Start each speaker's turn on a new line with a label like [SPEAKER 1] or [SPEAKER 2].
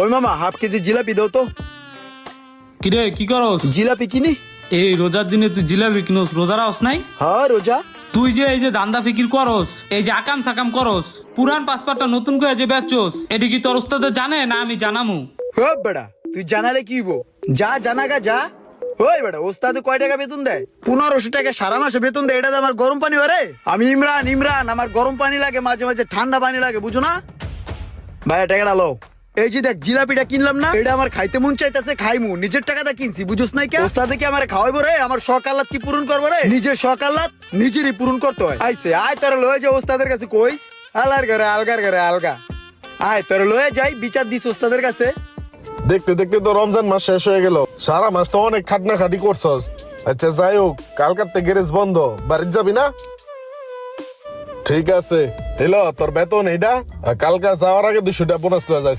[SPEAKER 1] ওই মামা half KG jalebi দাও তো।
[SPEAKER 2] কিরে কি করস?
[SPEAKER 1] জিলাপি কিনি।
[SPEAKER 2] এই রোজার দিনে তুই জিলাপি কিনোস, রোজার আস নাই?
[SPEAKER 1] হ্যাঁ রোজা।
[SPEAKER 2] তুই যে এই যে দান্দা ফিকির করস, এই যে আকাম সাকাম করস, পুরান পাসপোর্টটা নতুন করে যে বেচছস, এটি কি তোর ওস্তাদে জানে না আমি জানামু?
[SPEAKER 1] হ্যাঁ বেড়া তুই জানালে কি হইব, যা জানাগা যা। ওই বেড়া ওস্তাদ কয় টাকা বেতন দেয়? 1500 টাকা সারা মাসে বেতন দেয়। এটা তো আমার গরম পানি হয় রে। আমি ইমরান ইমরান, আমার গরম পানি লাগে, মাঝে মাঝে ঠান্ডা পানি লাগে, বুঝো না? ভাই টাকাটা লো। এই যে দেখ জিলাপিটা কিনলাম না, এটা আমার খাইতে মন চাইতেছে, খাইমু, নিজের টাকাটা কিনছি, বুঝোস নাই কে? ওস্তাদে কি আমার খাওয়াইবো রে? আমার শখ আহ্লাদ কি পূরণ করবো রে? নিজের শখ আহ্লাদ নিজেরই পূরণ করতে হয়। আইসে আয় তোর লয়ে যে ওস্তাদের কাছে কইস, আলার ঘরে আলগার ঘরে আলগা। আয় তোর লয়ে যাই, বিচার দিস ওস্তাদের কাছে।
[SPEAKER 3] দেখতে দেখতে তো রমজান মাস শেষ হয়ে গেল। সারা মাস তো অনেক খাটনা খাটি করছস। আচ্ছা যাই হোক, কালকার থেকে গ্যারেজ বন্ধ, বাড়িতে যাবি না? ঠিক আছে, এলো তোর বেতন এইটা। আর কালকা যাওয়ার আগে 200 টাকা বোনাস দেওয়া যায়।